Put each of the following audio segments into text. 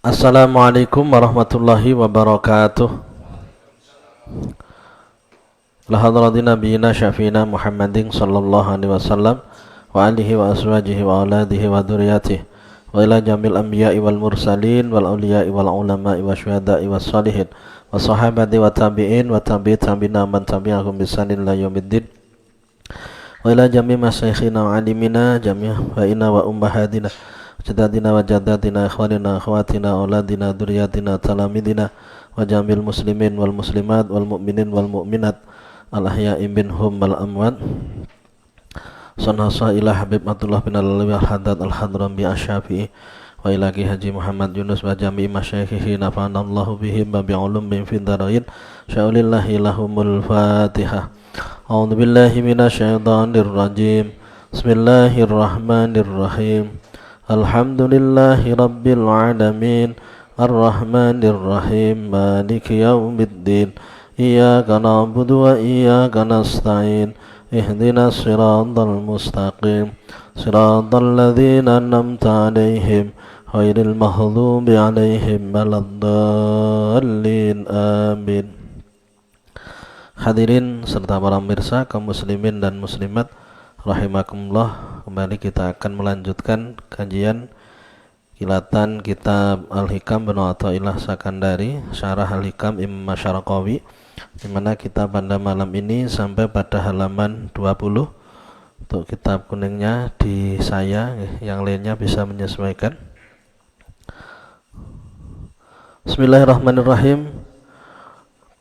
Assalamualaikum warahmatullahi wabarakatuh. La hadratin nabiyina syafiina Muhammadin sallallahu alaihi wasallam wa alihi wa aswajihi wa auladihi wa dzurriyyatihi wa ila jamil anbiya'i wal mursalin wal auliya'i wal ulama'i wa syuhada'i was salihin wa sahabati wa tabi'in wa tabi'i tabi'ina man tabi'ahum bisanin la yaumiddin wa ila jami' masyayikhina wa alimina jami' wa inna wa ummahatina jadadina wa jadatina ikhwanina akhwatina auladina dzurriyyatina talamidina wa jamil muslimin wal muslimat wal mu'minin wal mu'minat al ahya'i minhum wal amwat sanasa ila habib Abdullah bin al-Alawi al-Haddad al-Hadram bi asyafi'i wa ila ki haji Muhammad Yunus wa jami' masyayikhi nafa'anallahu bihim wa bi'ulumin fid dharain sya'ulillahi lahumul fatihah. A'udzu billahi minasyaitonir rajim. Bismillahirrahmanirrahim. Alhamdulillahi rabbil alamin arrahmanir rahim maliki yaumiddin iyyaka na'budu wa iyyaka nasta'in ihdinas siratal mustaqim siratal ladzina an'amta 'alaihim ghairil maghdubi 'alaihim waladdallin amin. Hadirin serta para pemirsa kaum muslimin dan muslimat rahimakumullah, kembali kita akan melanjutkan kajian kilatan kitab Al-Hikam bin Athaillah Sakandari Syarah Al-Hikam Imam Masyaraqawi, di mana kita pada malam ini sampai pada halaman 20. Untuk kitab kuningnya di saya, yang lainnya bisa menyesuaikan. Bismillahirrahmanirrahim.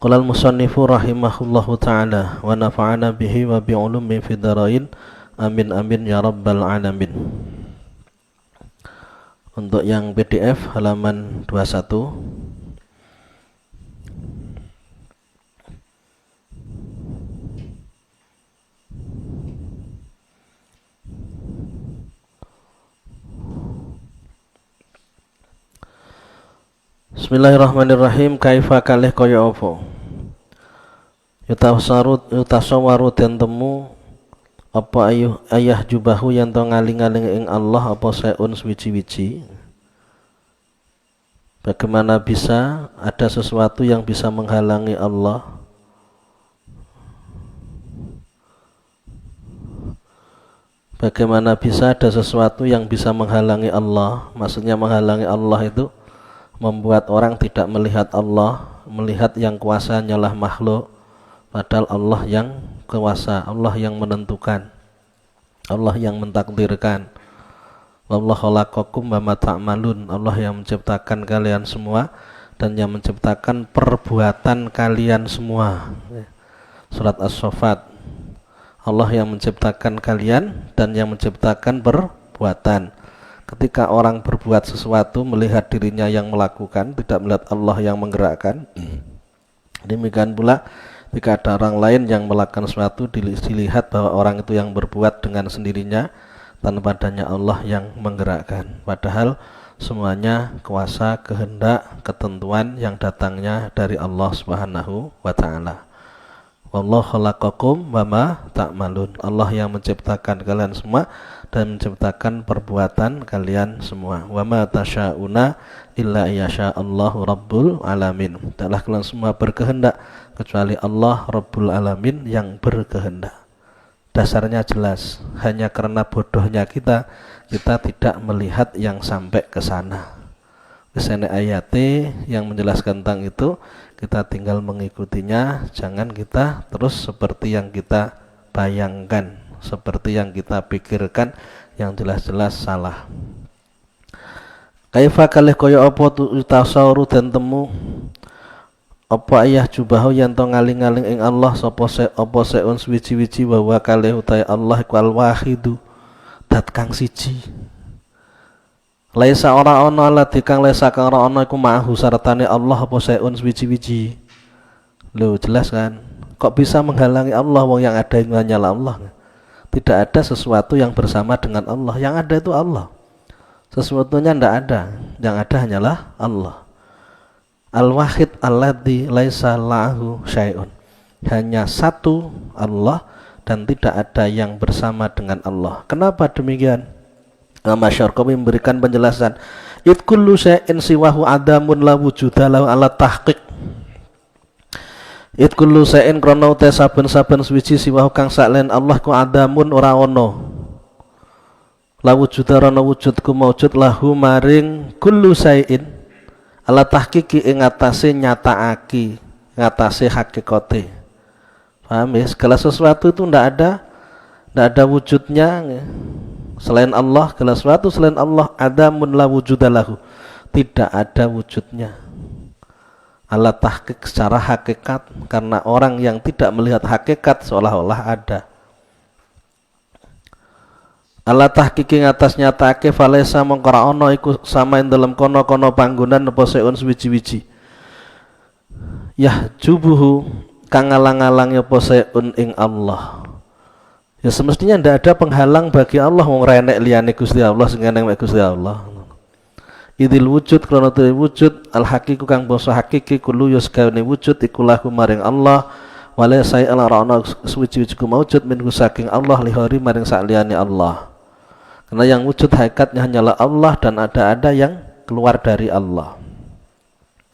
Qala al-musannifu rahimahullahu ta'ala wa nafa'ana bihi wa bi'ulumi fid dharain amin amin ya rabbal alamin. Untuk yang PDF halaman 21. Bismillahirrahmanirrahim. Kaifa kalih kaya apa? Yutasawaru den temu apa ayah jubahu yang to ngaling-aling ing Allah apa saeun suwiji-wiji. Bagaimana bisa ada sesuatu yang bisa menghalangi Allah? Bagaimana bisa ada sesuatu yang bisa menghalangi Allah? Maksudnya menghalangi Allah itu membuat orang tidak melihat Allah, melihat yang kuasa hanyalah makhluk, padahal Allah yang kuasa, Allah yang menentukan, Allah yang mentakdirkan. Wallahu khalaqakum wa ma ta'malun. Allah yang menciptakan kalian semua dan yang menciptakan perbuatan kalian semua. Surat As-Saffat. Allah yang menciptakan kalian dan yang menciptakan perbuatan. Ketika orang berbuat sesuatu melihat dirinya yang melakukan, tidak melihat Allah yang menggerakkan. Demikian pula jika ada orang lain yang melakukan sesuatu, dilihat bahwa orang itu yang berbuat dengan sendirinya tanpa adanya Allah yang menggerakkan. Padahal semuanya kuasa, kehendak, ketentuan yang datangnya dari Allah Subhanahu wa ta'ala. Wallahu khalaqakum wa ma ta'malun. Allah yang menciptakan kalian semua dan menciptakan perbuatan kalian semua. Wa ma tasya'una illa yasha Allahu rabbul alamin. Tidaklah kalian semua berkehendak kecuali Allah Rabbul alamin yang berkehendak. Dasarnya jelas, hanya karena bodohnya kita tidak melihat yang sampai ke sana. Kesana ayat yang menjelaskan tentang itu, kita tinggal mengikutinya. Jangan kita terus seperti yang kita bayangkan, seperti yang kita pikirkan, yang jelas-jelas salah. Kaifa kalih kaya apa tasawuru dan temu apa ayah jubahu yang to ngaling-ngaling ing Allah sapa seun suwiji-wiji wa kalih utai Allah iku al-wahidu dat kang siji. Laisa ora ana lati kang laisa kang ora ana iku ma'hu sartane Allah apa seun suwiji-wiji. Loh, jelas kan? Kok bisa menghalangi Allah wong yang ada itu hanyalah Allah? Tidak ada sesuatu yang bersama dengan Allah. Yang ada itu Allah. Sesuatunya tidak ada. Yang ada hanyalah Allah. Al-wahid alladzi laisa lahu syai'un. Hanya satu Allah dan tidak ada yang bersama dengan Allah. Kenapa demikian? Masyarqawi memberikan penjelasan, it kullu syai'in siwahu adamun la wujuda lahu ala tahqiq. It kullu syai'in krana te saben-saben suwiji siwahu kang saklen Allah ku adamun ora ana. La wujuda rana wujudku maujud lahu maring kullu syai'in ala tahqiqi ing atase nyataake, ngatasi hakikate. Paham ya? Segala sesuatu itu tidak ada wujudnya selain Allah. Segala sesuatu selain Allah adamun la wujudalahu, tidak ada wujudnya. Ala tahqiq secara hakikat, karena orang yang tidak melihat hakikat seolah-olah ada. Ala tahqiqi ngatas nyatake falesa mongkora ono iku sama ing dalam kono-kono panggonan apa seun suwiji-wiji. Ya jubuhu kang ngalang-alang ya poseun ing Allah. Ya semestinya ndak ada penghalang bagi Allah wong renek liyane Gusti Allah sing eneng mek Gusti Allah. Idil wujud krana wujud al haqiqu kang basa hakiki kulo ya sakjane wujud iku lahu maring Allah wala sai ala rana suci-suci maujud minhu saking Allah lihari maring sak liyane Allah. Karena yang wujud hakikatnya hanyalah Allah dan ada yang keluar dari Allah.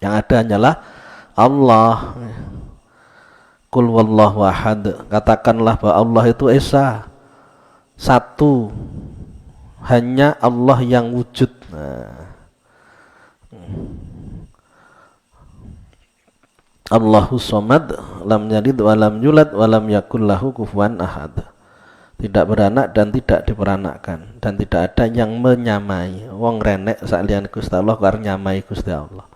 Yang ada hanyalah Allah. Qul wallahu ahad. Katakanlah bahwa Allah itu esa, satu, hanya Allah yang wujud. Allahu somad, lam yalid wa lam yulad wa lam yakul lahu kufuwan ahad. Tidak beranak dan tidak diperanakkan, dan tidak ada yang menyamai. Wong renek sak liyane Gusti Allah karo nyamai Gusti Allah.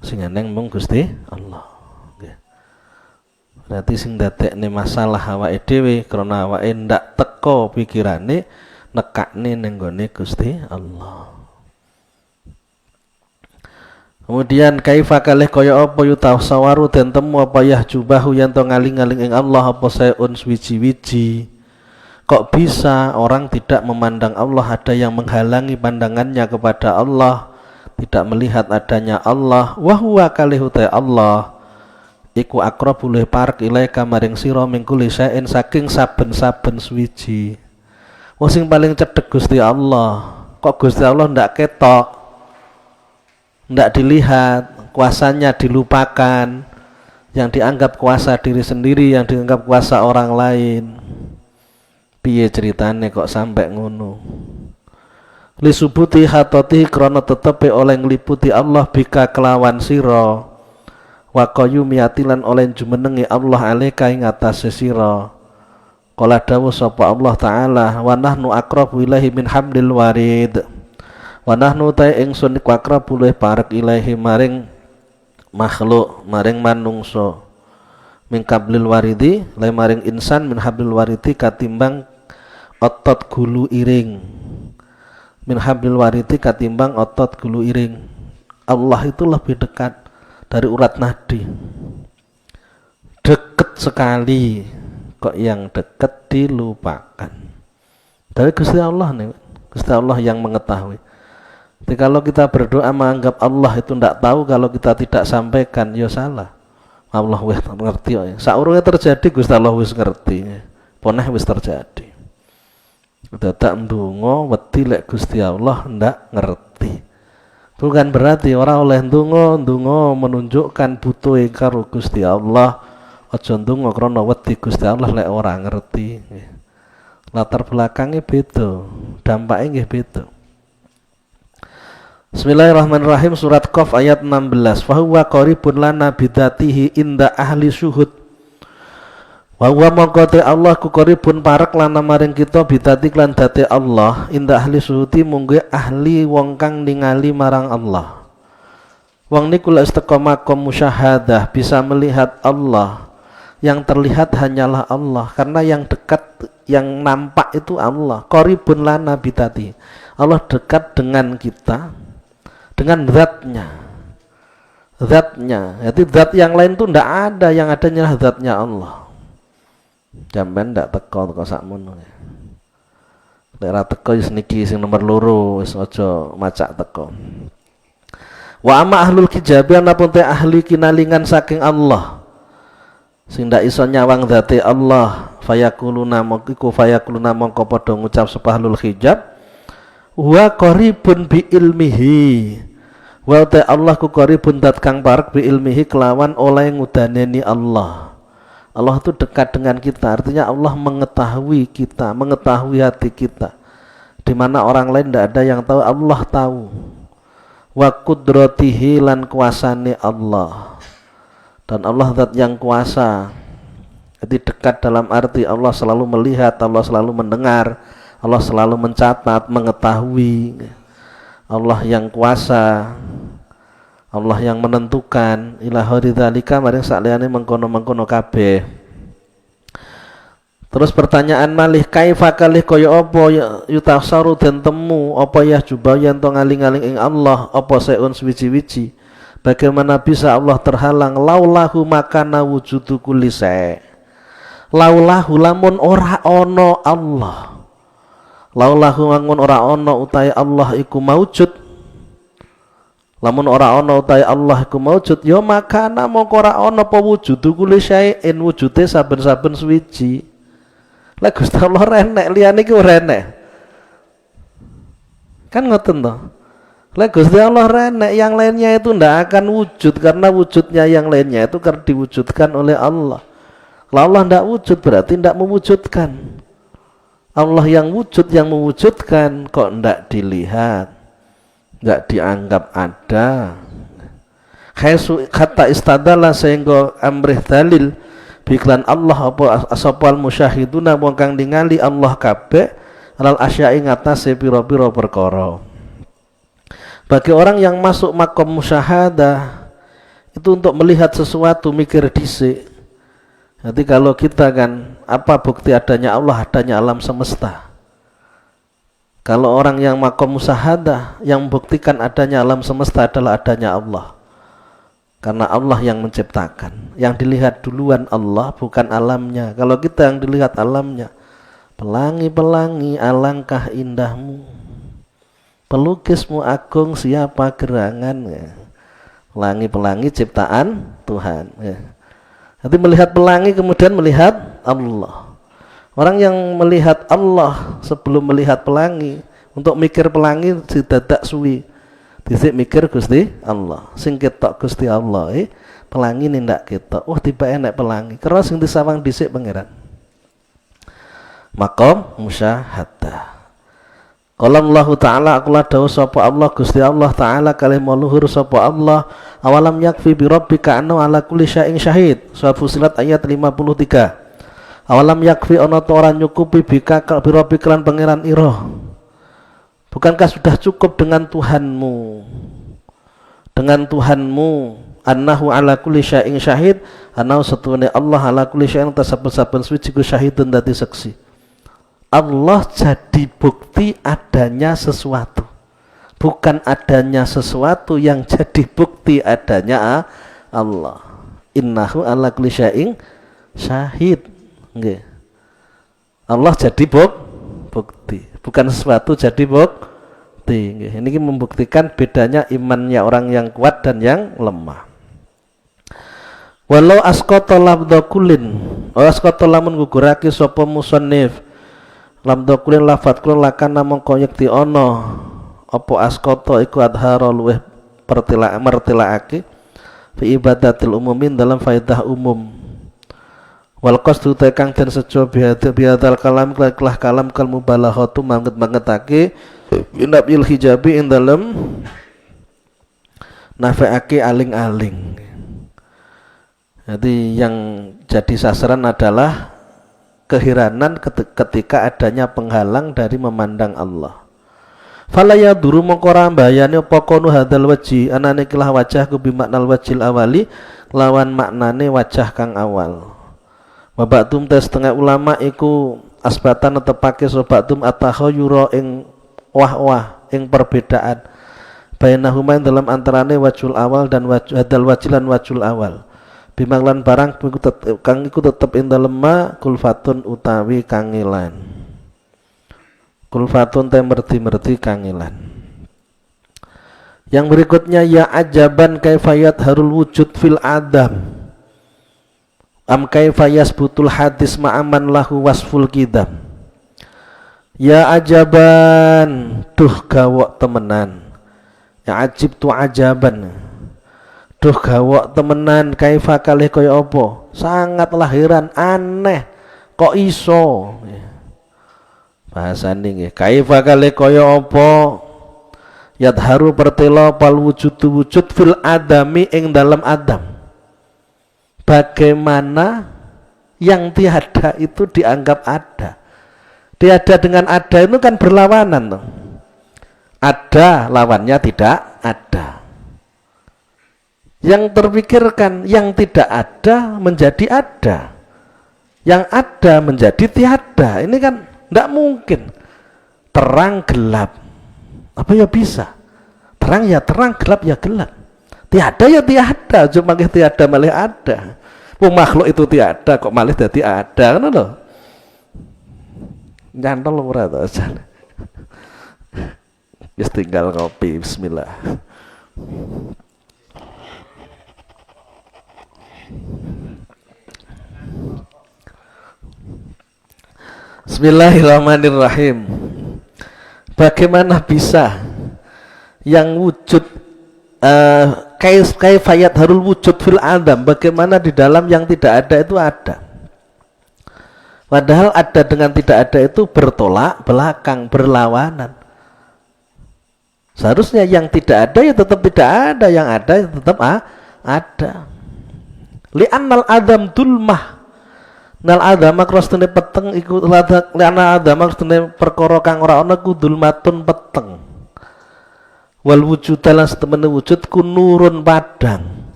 Sing eneng mung Gusti Allah. Nggih. Berarti sing dadekne masalah awake dhewe krana awake ndak teko pikirane nekakne ning gone Gusti Allah. Kemudian kaifa kalih kaya apa yutasawaru den temu apa yah jubahu yen to ngaling-aling ing Allah apa saeun suwiji-wiji. Kok bisa orang tidak memandang Allah, ada yang menghalangi pandangannya kepada Allah, tidak melihat adanya Allah. Wa huwa kalih uta Allah iku aqrabu luwih parek ilaika maring sira min kulli syai'in saking saben-saben suwiji. Wong sing paling cedhek Gusti Allah. Kok Gusti Allah ndak ketok, ndak dilihat, kuasanya dilupakan, yang dianggap kuasa diri sendiri, yang dianggap kuasa orang lain. Piye ceritane kok sampai ngono? Li subuti hatoti krana tetepe oleh ngliputi Allah bika kelawan sira. Wa qayyumiyatilan oleh jumenengi Allah alaika ing atase sira. Qala dawuh sapa Allah taala wa nahnu aqrabu ilaihi min hamdil warid. Wa nahnu ta ingsun iku aqrabu luwih parek ilaihi maring makhluk, maring manungsa. Min qablil waridi le maring insan min hablil waridi katimbang otot gulu iring. Min hablil waridi katimbang otot gulu iring. Allah itu lebih dekat dari urat nadi. Dekat sekali, kok yang dekat dilupakan. Dari Gusti Allah nih, Gusti Allah yang mengetahui. Jadi kalau kita berdoa menganggap Allah itu tidak tahu, kalau kita tidak sampaikan, ya salah. Allah wis ngerti ya. Saurunge terjadi Gusti Allah wis ngerti. Poneh wis terjadi. Dadak ndonga wedi lek Gusti Allah ndak ngerti. Bukan berarti orang oleh ndonga menunjukkan butuhe karo Gusti Allah. Aja ndonga krana wedi Gusti Allah lek ora ngerti. Latar belakangnya beda, dampaknya nggih beda. Bismillahirrahmanirrahim. Surat Qaf ayat 16. Fa huwa qaribun lana bidatihi inda ahli syuhud. Wa huwa maqati Allah ku qaribun parek lana maring kita bidati lan date Allah inda ahli syuhudi mungge ahli wong kang ningali marang Allah. Wong niku la istiqamah musyahadah, bisa melihat Allah. Yang terlihat hanyalah Allah, karena yang dekat, yang nampak itu Allah. Qaribun lana bidati. Allah dekat dengan kita, dengan zatnya. Jadi zat yang lain itu tidak ada, yang adanya zatnya Allah. Jamban tidak teko sakmono. Daerah teko wis niki sing nomor loro wis aja macak teko. Wa amma ahlul kijabi anapun te ahli kinalingan saking Allah. Sing ndak iso nyawang zate Allah, fayakuluna mongko padha ngucap sapa ahlul hijab. wa qaribun bi ilmihi, wa ta Allah ku qaribun dat kang parek bi ilmihi kelawan oleh ngudaneni Allah. Allah itu dekat dengan kita, artinya Allah mengetahui kita, mengetahui hati kita, di mana orang lain tidak ada yang tahu, Allah tahu. Wa qudratihi lan kuasane Allah, dan Allah zat yang kuasa. Jadi dekat dalam arti Allah selalu melihat, Allah selalu mendengar, Allah selalu mencatat, mengetahui. Allah yang kuasa, Allah yang menentukan. Ila horidzalika maring saliyane mengkono-mengkono kabeh. Terus pertanyaan malih, kaifa kalih kaya apa yutasaru den temu apa ya jubah yen to ngaling-aling ing Allah apa seun suwiji-wiji. Bagaimana bisa Allah terhalang? Laulahu makana wujudu kulli syai'. Laulahu lamun ora ono Allah, laulahu lamun ora ono utai Allah iku maujud, lamun ora ono utai Allah iku maujud, ya makana mongko ora ono apa wujudu kulli syai'in, wujude saben-saben suwiji. Lah Gusti Allah renek, liyane iki ora enek. Kan ngoten to. Lah Gusti Allah renek, yang lainnya itu ndak akan wujud karena wujudnya yang lainnya itu karena diwujudkan oleh Allah. Kalau Allah tidak wujud berarti tidak mewujudkan. Allah yang wujud, yang mewujudkan, kok tidak dilihat, tidak dianggap ada. Kata istadalah sehingga amrih dalil biklan Allah apa asapal musyahiduna wong kang ningali Allah kabeh alal asya'i ngatasi pira-pira perkara. Bagi orang yang masuk makom musyahadah itu untuk melihat sesuatu mikir dhisik. Jadi kalau kita kan, apa bukti adanya Allah? Adanya alam semesta. Kalau orang yang makom musyahadah, yang membuktikan adanya alam semesta adalah adanya Allah. Karena Allah yang menciptakan. Yang dilihat duluan Allah, bukan alamnya. Kalau kita yang dilihat alamnya, pelangi-pelangi alangkah indahmu, pelukismu agung siapa gerangan. Pelangi-pelangi ciptaan Tuhan. Nanti melihat pelangi kemudian melihat Allah. Orang yang melihat Allah sebelum melihat pelangi, untuk mikir pelangi didadak suwi. Dhisik mikir Gusti Allah. Sing ketok Gusti Allah, pelangi ini ndak ketok. Wah tiba enek pelangi. Karena sing disawang dhisik pangeran. Maqam musyahadah. Qala Allah Ta'ala akulah dawuh sapa Allah Gusti Allah Ta'ala kalih maluhur sapa Allah awalam yakfi bi rabbika anna ala kulli syai'in syahid. Surat Fussilat ayat 53. Awalam yakfi ana ta ora nyukupi bika bi rabbika lan pangeran ira. Bukankah sudah cukup dengan Tuhanmu? Dengan Tuhanmu annahu ala kulli syai'in syahid, annahu satune Allah ala kulli syai'in tasaben-saben suci ku syahidun dadi saksi. Allah jadi bukti adanya sesuatu, bukan adanya sesuatu yang jadi bukti adanya Allah. Innahu ala kulli syai'in syahid. Nggih. Allah jadi bukti, bukan sesuatu jadi bukti. Nggih. Ini membuktikan bedanya imannya orang yang kuat dan yang lemah. Walau asqata labda kullin, asqata lamun gugurake sapa musannif lam dokulin lafat kulun lakana mongko yekti ono apa askoto iku adhara luweh mertilaake fi ibadatil umumin dalam faedah umum wal qasdu tekang den sejo biadal kalam kelah kalam kal mubalaghatu manget-mangetake inabil hijabi ing dalem nafeake aling-aling. Jadi yang jadi sasaran adalah keheranan ketika adanya penghalang dari memandang Allah. Fala yaduru mongkora mbayane apa kono hadal waji anane kilah wajah ku bi maknal wajil awali lawan maknane wajah kang awal. Wa ba'dum setengah ulama iku asbatan netepake sobatum atakhayura ing wah-wah ing perbedaan bainahuma dalam antarane wajul awal dan hadal wajilan wajul awal. Bimanglan barang kang iku tetep ing dalem ma kulfatun utawi kangilan. Kulfatun te merti-merti kangilan. Yang berikutnya ya ajaban kaifayat harul wujud fil adam. Am kaifayas butul hadis ma'aman lahu wasful kidam. Ya ajaban, duh gawok temenan. Ya ajib tu ajaban, duh gawok temenan. Kaifa kalih kaya apa, sangat lahiran aneh kok iso. Bahasane nggih, kaifa kalih kaya apa, yadharu pertela pal wujud fil adami ing dalam adam. Bagaimana yang tiada itu dianggap ada. Tiada dengan ada itu kan berlawanan tuh. Ada lawannya tidak ada. Yang terpikirkan yang tidak ada menjadi ada, yang ada menjadi tiada. Ini kan tidak mungkin. Terang gelap, apa ya bisa? Terang ya terang, gelap ya gelap. Tiada ya tiada, cuma tiada malah ada. Makhluk itu tiada kok malah jadi ada, kan loh. Nyantol ora to aja. Wis tinggal kopi, bismillah. Bismillahirrahmanirrahim. Bagaimana bisa yang wujud kaifayat harul wujud fil adam, bagaimana di dalam yang tidak ada itu ada. Padahal ada dengan tidak ada itu bertolak belakang, berlawanan. Seharusnya yang tidak ada ya tetap tidak ada, yang ada ya tetap ada. Li'annal adam dulmah. Nal adama krostene peteng iku li'anna adama krostene perkara kang ora ana ku dulmatun peteng. Wal wujud lan setemene wujud ku nurun padang.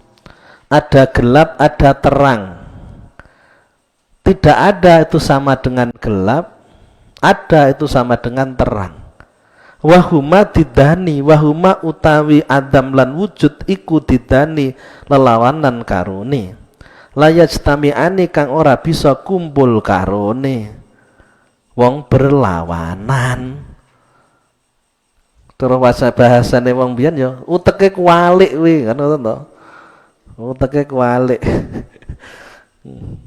Ada gelap, ada terang. Tidak ada itu sama dengan gelap, ada itu sama dengan terang. Wahuma didani, wahuma utawi adam lan wujud iku didani lelawanan karone. Layajtami'ani kang ora bisa kumpul karone. Wong berlawanan. Terus bahasane wong biyen ya uteke kualik kuwi kan ngono to. Uteke kualik.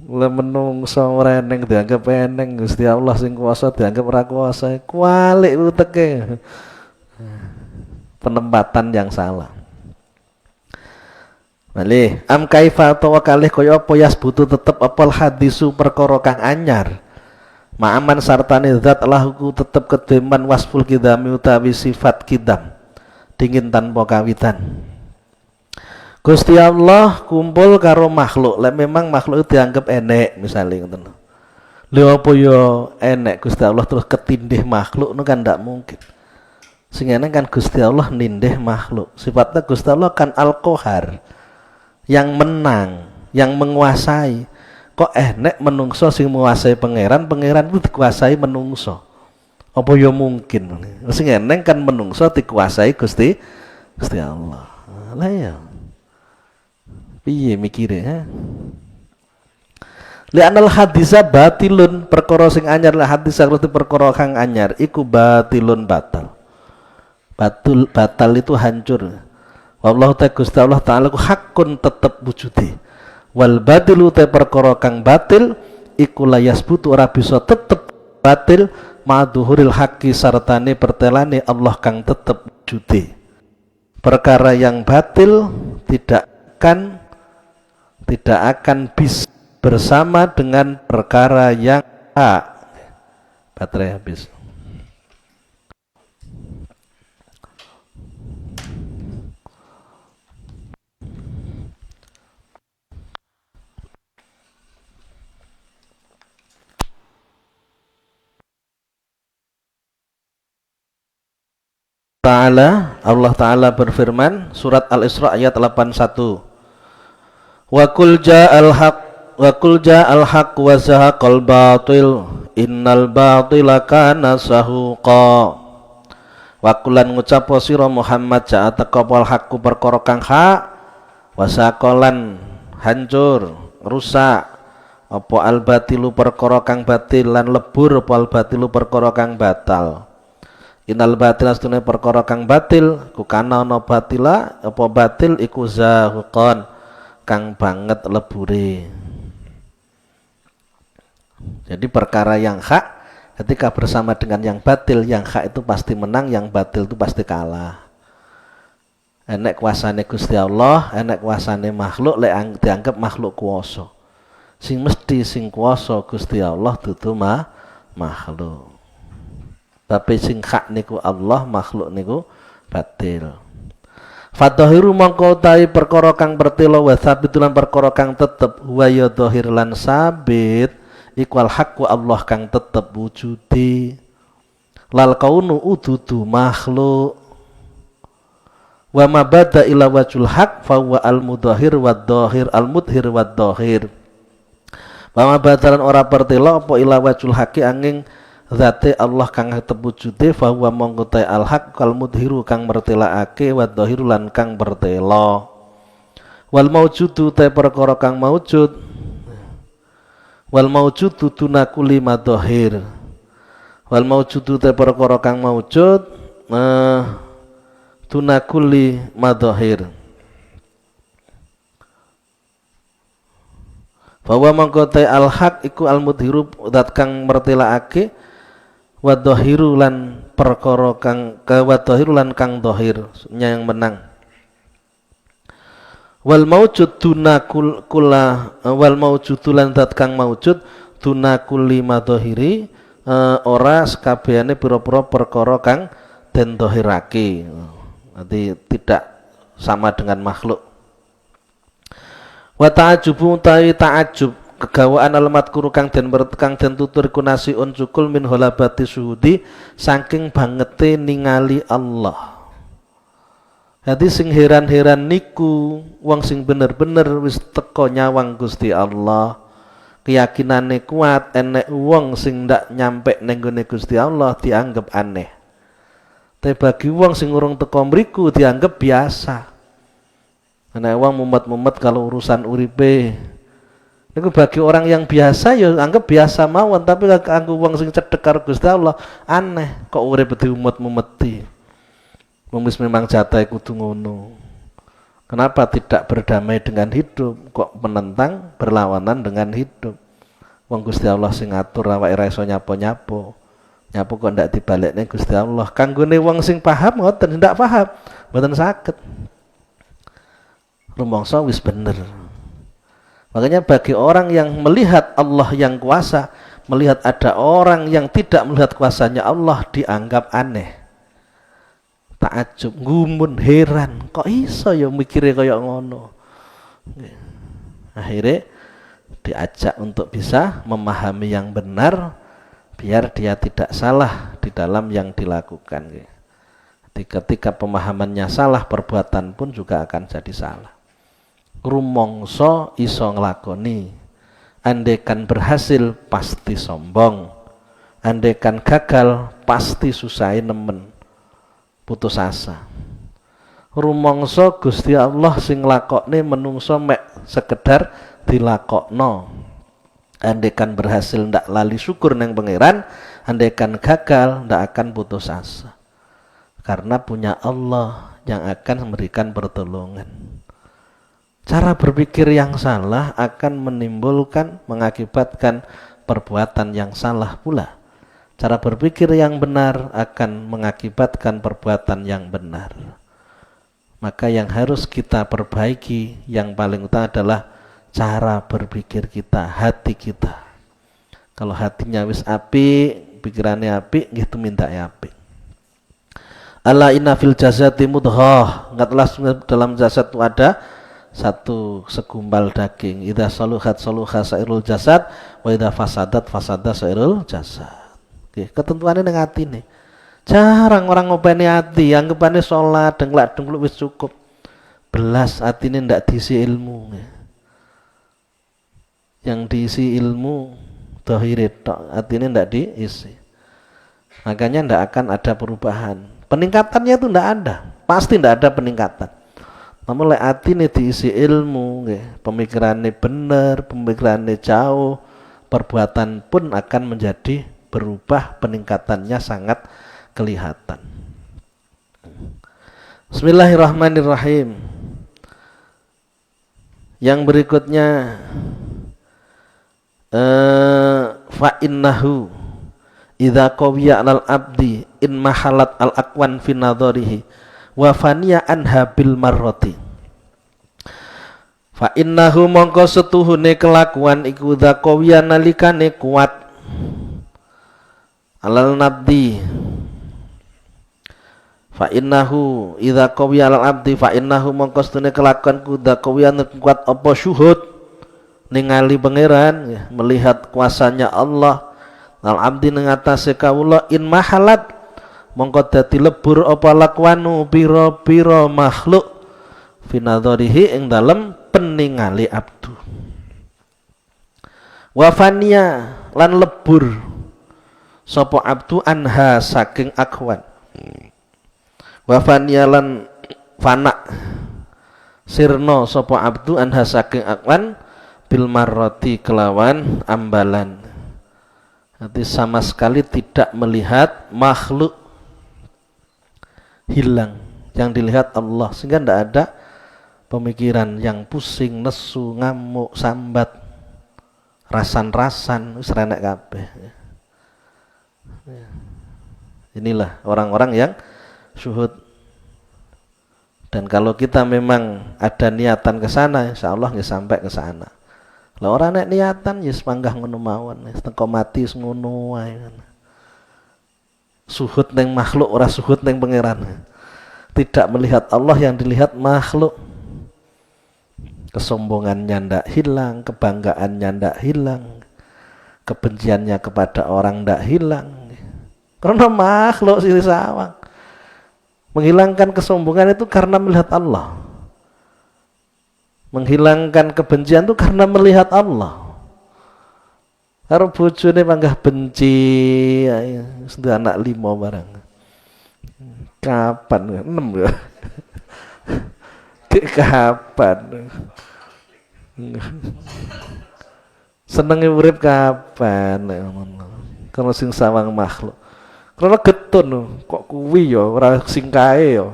Lah menungso ora eneng dianggap eneng, Gusti Allah sing kuwasa dianggap ora kuwasa. Kualik uteke. Penempatan yang salah. Malih am kaifa tawa kalih kaya apa yasbutu tetep apal hadisu perkara kang anyar. Ma'aman sartane zat Allahku tetep kedeman wasful kidami utawi sifat kidam. Dingin tanpa kawitan. Gusti Allah kumpul karo makhluk. Lah memang makhluk itu dianggap enek misalnya ngoten. Lha apa ya enek Gusti Allah terus ketindih makhluk itu kan ndak mungkin. Sing enek kan Gusti Allah nindih makhluk. Sifatnya Gusti Allah kan Al-Qahar. Yang menang, yang menguasai. Kok enek menungso sing menguasai pangeran, pangeran itu dikuasai menungso. Apa ya mungkin? Sing enek kan menungso dikuasai Gusti Allah. Lah ya. Piye mikire li'anal hadisa batilun, perkara sing anyar la hadisa berarti perkara kang anyar iku batilun batal. Batal itu hancur. Wallahu ta'ala Gusti Allah taala ku hakun tetep wujude. Wal batilu te perkara kang batil iku la yasbutu ora bisa tetep batil ma'dhuhuril haqqi sartane pertelane Allah kang tetep wujude. Perkara yang batil tidak akan bisa bersama dengan perkara yang hak. Baterai habis. Allah Ta'ala berfirman surat Al-Isra ayat 81. Wa qul ja'al haq wa zahaqal batil innal batila kana zahuqa. Wa qulan ngucap sira Muhammad ja'a taqabal haqqu perkara kang hak wa zaqalan hancur rusak apa al batilu perkara kang batil lan lebur apa al batilu perkara kang batal. Innal batila astune perkara kang batil ku kana ana batila apa batil iku zahuqan kang banget lebure. Jadi perkara yang hak Ketika bersama dengan yang batil, yang hak itu pasti menang, yang batil itu pasti kalah. Enek kuasane Gusti Allah, enek kuasane makhluk, lek dianggap makhluk kuwasa. Sing mesti sing kuwasa Gusti Allah dudu makhluk. Tapi sing hak niku Allah, makhluk niku batil. Fadhahiru mangko utawi perkara kang bertelo wa sabitulan perkara kang tetep wa ya dhahir lan sabit ikwal haqqu Allah kang tetep wujudi. Lal kaunu ududu makhluk. Wa ma bada ila wajul haq fa huwa al mudhahir wad dhahir al mudhir wad dhahir. Wa ma badalan ora pertelo apa ila wajul haqi angin zate Allah kang tetep wujude fa huwa mongko ta al haq kal mudhiru kang mertelaake wa dhahiru lan kang bertela. Wal maujudu ta perkara kang maujud. Wal maujudu tunakuli madhahir. Wal maujudu ta perkara kang maujud tunakuli madhahir. Bahwa mangkotai al haq iku al mudhiru zat kang mertelaake wa dhahiru lan perkara kang wa dhahiru lan kang dhahir yang menang. Wal maujud tunakula wal maujudu lan zat kang maujud tunakuli madhahiri ora sekabehane pira-pira perkara kang den dhahirake. Nanti tidak sama dengan makhluk. Wa ta'ajubu utawi ta'ajub kegawaan alamat kuru kang den tutur kunasiun cukul min holabati suhudi saking bangete ningali Allah. Jadi sing heran-heran niku wong sing bener-bener wis teko nyawang Gusti Allah, keyakinane kuat, enek wong sing ndak nyampe ning gone Gusti Allah dianggap aneh. Tapi bagi wong sing urung teko mriku dianggap biasa. Ana wong mumet-mumet kalau urusan uripe. Niku bagi orang yang biasa ya anggap biasa mawon, tapi kanggo wong sing cedhek karo Gusti Allah aneh kok urip diumet-mumeti. Wong wis memang jatahe kudu ngono. Kenapa tidak berdamai dengan hidup, kok menentang berlawanan dengan hidup? Wong Gusti Allah sing ngatur awake ra iso nyapo-nyapo. Nyapo kok ndak dibalekne Gusti Allah. Kanggone wong sing paham ngoten, ndak paham mboten saged. Rumangsa wis bener. Makanya bagi orang yang melihat Allah yang kuasa, melihat ada orang yang tidak melihat kuasanya Allah dianggap aneh. Takjub, gumun, heran, kok iso ya mikire kaya ngono. Akhirnya diajak untuk bisa memahami yang benar biar dia tidak salah di dalam yang dilakukan. Ketika pemahamannya salah, perbuatan pun juga akan jadi salah. Rumangsa iso nglakoni, andaikan berhasil pasti sombong, andaikan gagal pasti susahe nemen, putus asa. Rumangsa Gusti Allah sing nglakokne menungso mek sekedar dilakokno. Andaikan berhasil ndak lali syukur nang pangeran, andaikan gagal ndak akan putus asa. Karena punya Allah yang akan memberikan pertolongan. Cara berpikir yang salah akan menimbulkan, mengakibatkan perbuatan yang salah pula. Cara berpikir yang benar akan mengakibatkan perbuatan yang benar. Maka yang harus kita perbaiki yang paling utama adalah cara berpikir kita, hati kita. Kalau hatinya wis apik, pikirannya apik, gitu minta apik. Ala inna fil jasadi mudghah, ngatlah dalam jasad itu ada satu segumpal daging. Idza saluhat saluha sairul jasad wa idza fasadat fasada sairul jasad. Oke, ketentuannya ning atine. Jarang orang ngopeni hati, anggapane salat denglak-dengluk wis cukup. Belas atine ndak diisi ilmu. Yang diisi ilmu dhahire tok, atine ndak diisi. Makanya ndak akan ada perubahan. Peningkatannya itu ndak ada, pasti ndak ada peningkatan. Namun lek atine diisi ilmu, pemikirannya benar, pemikirannya jauh, perbuatan pun akan menjadi berubah, peningkatannya sangat kelihatan. Bismillahirrahmanirrahim. Yang berikutnya fa innahu idza qawiya 'alal abdi in mahalat al aqwan fi nadharihi wa faniya anha bil marrati fa innahu mongko setuhune kelakuan iku idza qawiya nalikane kuat alal nabdi fa innahu idza qawiya 'alal abdi fa innahu mongko setuhune kelakuan idza qawiya kuat apa syuhud ningali pangeran ya, melihat kuasanya Allah al abdi ning atase kawula in mahalat mongko dadi lebur apa lakwanu pira-pira makhluk finadharihi ing dalem peningali abdu wa faniya lan lebur sapa abdu anha saking akwan wa faniya lan fana sirna sapa abdu anha saking akwan bil marrati kelawan ambalan. Nanti sama sekali tidak melihat makhluk hilang, yang dilihat Allah, sehingga tidak ada pemikiran yang pusing, nesu, ngamuk, sambat, rasan-rasan, wis renek kabeh. Inilah orang-orang yang syuhud. Dan kalau kita memang ada niatan ke sana, insya Allah nggak sampai ke sana. Lah orang nek niatan ya sepanggah ngono mawon, teko mati ngono wae. Suhud ning makhluk ora suhud ning pangeran. Tidak melihat Allah, yang dilihat makhluk. Kesombongannya ndak hilang, kebanggaannya ndak hilang, kebenciannya kepada orang ndak hilang. Karena makhluk sih sawang. Menghilangkan kesombongan itu karena melihat Allah. Menghilangkan kebencian itu karena melihat Allah. Karo bojone panggah benci, sudah anak 5 barang. Kapan? 6 ya. Kapan? Senenge urip kapan? Kalau sing sawang makhluk. Karena getun kok kuwi ya ora sing kae ya.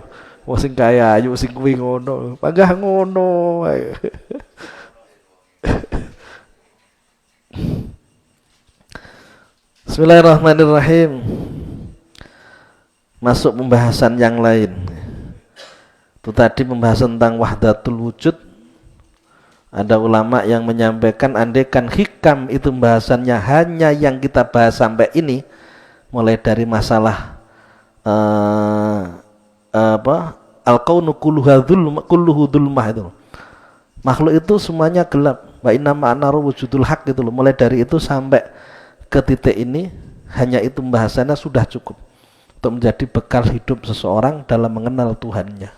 Wong sing kaya ayu sing kuwi ngono, panggah ngono wae. Bismillahirrahmanirrahim. Masuk pembahasan yang lain. Itu tadi pembahasan tentang wahdatul wujud. Ada ulama yang menyampaikan andaikan hikam itu pembahasannya hanya yang kita bahas sampai ini, mulai dari masalah al-kaunu kulluhu dzulmah itu. Makhluk itu semuanya gelap. Wa inna ma'anaru wujudul haq gitu loh. Mulai dari itu sampai ke titik ini, hanya itu pembahasannya sudah cukup untuk menjadi bekal hidup seseorang dalam mengenal Tuhannya.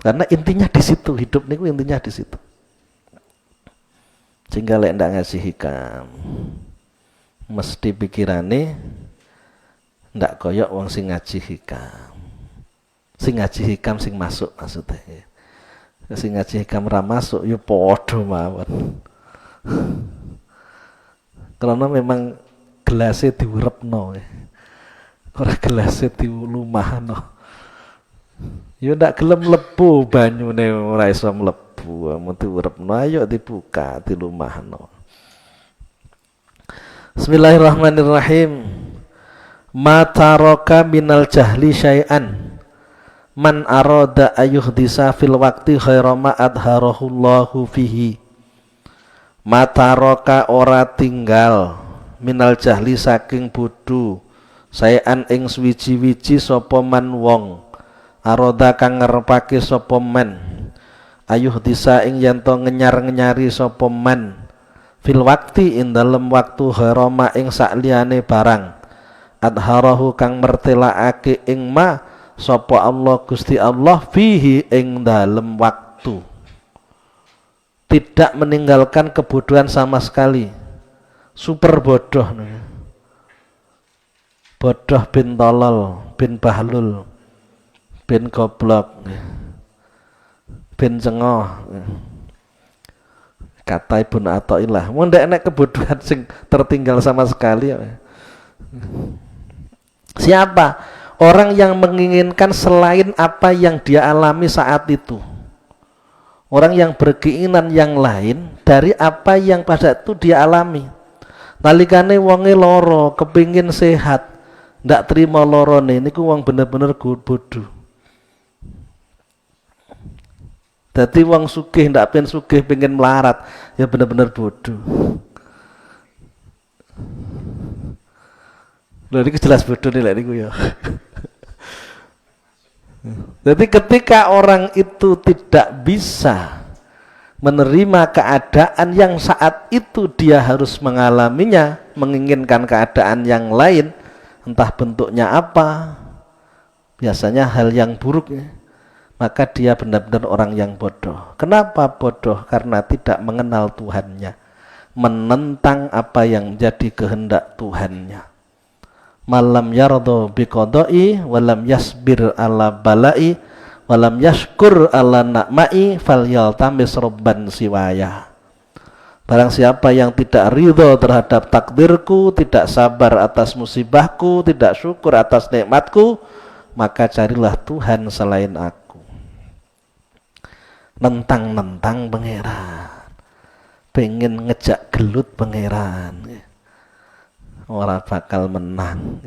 Karena intinya di situ, hidup niku intinya di situ. Sehingga lek ndak ngasih hikam, mesti pikirane ndak koyok wong sing ngaji hikam. Sing ngaji hikam sing masuk maksudnya. Sing ngaji hikam ra masuk ya padha mawon. Karena memang gelasnya diurepno. Ora gelasnya dilumahno. Ya ndak gelem mlebu banyune ora iso mlebu, mun diurepno ayo dibuka dilumahno. Bismillahirrahmanirrahim. Ma taraka minal jahli syai'an man arada ayuhdisa fil waqti khairama adharahullahu fihi. Mataroka ora tinggal minal jahli saking bodho saean ing swiji-wiji sapa man wong aroda kang ngarepake sapa man ayuhdisa ing yen to ngenyar-ngenyari sapa man fil waqti ing dalem waktu khairama ing sakliyane barang adharahu kang mertelaake ing ma sapa Allah Gusti Allah fihi ing dalem waktu, tidak meninggalkan kebodohan sama sekali. Super bodoh nih. Bodoh bin tolol, bin bahlul, bin goblok, bin cengoh. Kata Ibnu Athaillah, mau ndak enak kebodohan sing tertinggal sama sekali. Siapa? Orang yang menginginkan selain apa yang dia alami saat itu. Orang yang berkeinginan yang lain dari apa yang pada itu dia alami. Nalikane wonge lara, kepingin sehat, ndak terima lorone niku wong bener-bener bodoh. Dadi wong sugih ndak pengen sugih pengen melarat, ya bener-bener bodoh. Lha niku jelas bodoh nih lek niku ya. Jadi ketika orang itu tidak bisa menerima keadaan yang saat itu dia harus mengalaminya, menginginkan keadaan yang lain, entah bentuknya apa, biasanya hal yang buruk, maka dia benar-benar orang yang bodoh. Kenapa bodoh? Karena tidak mengenal Tuhannya, menentang apa yang menjadi kehendak Tuhannya. Malam yardo biqadai walam yasbir ala balai walam yashkur ala na'mai falyaltamis robban siwaya. Barang siapa yang tidak ridho terhadap takdirku, tidak sabar atas musibahku, tidak syukur atas nikmatku, maka carilah Tuhan selain aku. Nentang-nentang pangeran, pengen ngejak gelut pangeran, ora bakal menang.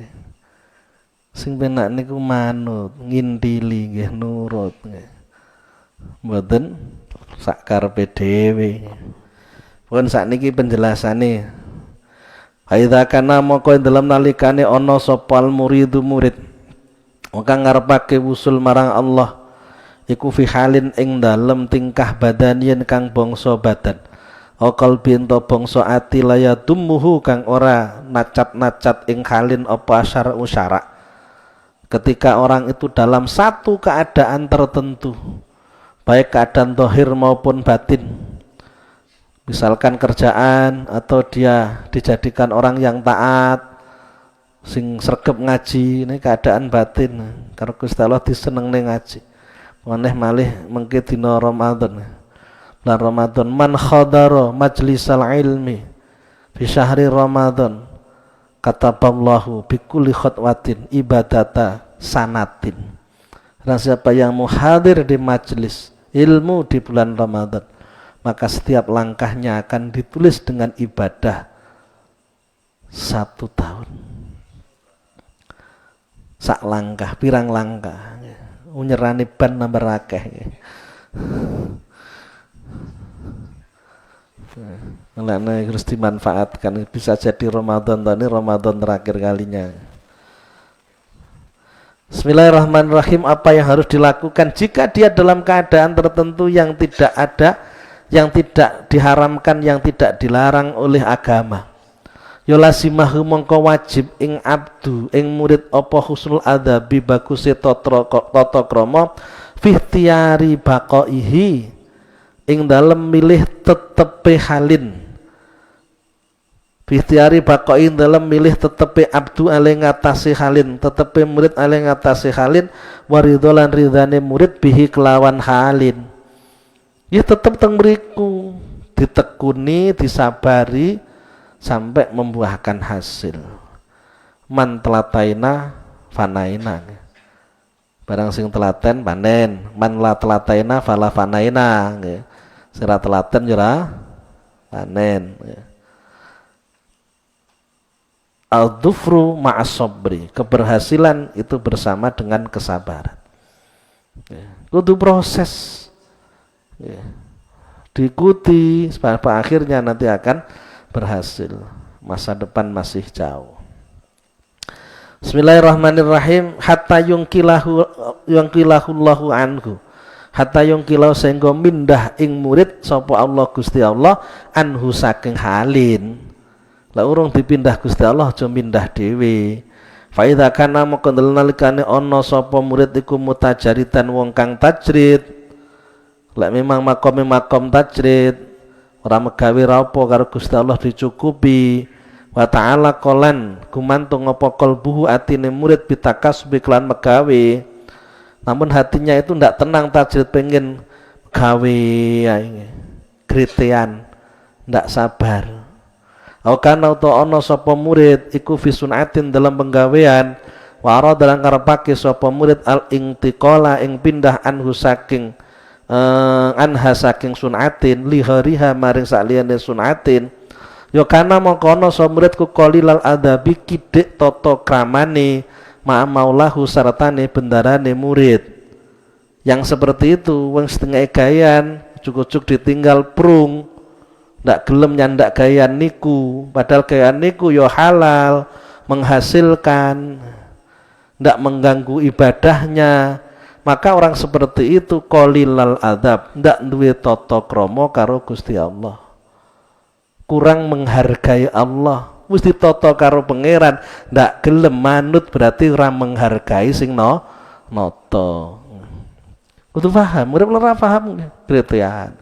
Sing penak niku manut, ngintili nggih, nurut nggih. Mboten sak karepe dhewe. Pun sakniki penjelasane. Haidza kana moko dalam nalikane ana sapa muridu murid maka ngarepake wusul marang Allah iku fi halin ing dalem tingkah badanian kang bangsa badan. Qalbi ento bangsa ati laya tumuhu kang ora nacat-nacat ing halin apa syara usyara. Ketika orang itu dalam satu keadaan tertentu, baik keadaan zahir maupun batin, misalkan kerjaan atau dia dijadikan orang yang taat, sing sregep ngaji, ini keadaan batin. Karo Gusti Allah disenengne ngaji. Maneh malih mengke dina Ramadan. Bulan Ramadan man khadara majlisal ilmi fi syahri Ramadan kataballahu bi kulli khatwatin ibadata sanatin. Dan siapa yang muhadir di majelis ilmu di bulan Ramadan, maka setiap langkahnya akan ditulis dengan ibadah 1 tahun. Sak langkah, pirang langkah, unyerani ban nomor akeh. Ngelaknya harus dimanfaatkan, bisa jadi Ramadan tadi Ramadan terakhir kalinya. Bismillahirrahmanirrahim. Apa yang harus dilakukan jika dia dalam keadaan tertentu yang tidak ada, yang tidak diharamkan, yang tidak dilarang oleh agama? Yolasimahu mongko wajib ing abdu ing murid apa husnul adabi baguse tata krama fi ikhtiyari baqaihi ing dalem milih tetepe halin, bihtiari bakoin dalam milih tetepe abdu ale ngatasi halin, tetepe murid ale ngatasi halin, waridolan ridhane murid bihi kelawan halin. Ya tetep teng mriku, ditekuni, disabari sampai membuahkan hasil. Man telataina fanaina. Barang sing telaten panen, man la telataina fala fanaina. Sira telaten jura panen. Al-dhufru ma'as sabri, keberhasilan itu bersama dengan kesabaran. Kudu proses. Diikuti sampai akhirnya nanti akan berhasil. Masa depan masih jauh. Bismillahirrahmanirrahim. Hatta yungkilahullahu anhu. Hatta yungkilau sehingga mindah ing murid sapa Allah Gusti Allah anhu saking halin. Lah urung dipindah Gusti Allah aja mindah dhewe. Fa idza kana moko nalikane ana sapa murid iku mutajaritan wong kang tajrid. Lek memang makom tajrid, ora megawe rapo karo Gusti Allah dicukupi. Wa ta'ala qolan gumantung apa qalbuhu atine murid bitakasbi kelan megawe. Namun hatinya itu ndak tenang, tajrid pengen gawe kritean, ndak sabar. Kana uta ana sapa murid iku fisunatin dalam penggawean, wa dalam karepake sapa murid al intiqala ing pindah anhu saking anha saking sunatin lihariha maring saliyane sunatin Ya kana mongkono so muridku qalilal adabi kidik tata kramane ma'a maulahu sartane bendarane murid. Yang seperti itu wong setengah gayan cukup ditinggal prung ndak gelem nyandak gayan niku, padahal gayan niku ya halal, menghasilkan, ndak mengganggu ibadahnya. Maka orang seperti itu qalilal adab, ndak duwe tata krama karo Gusti Allah, kurang menghargai Allah. Wis ditata karo pangeran ndak gelem manut, berarti ora menghargai sing nata. Kudu paham, urip ora paham kritean.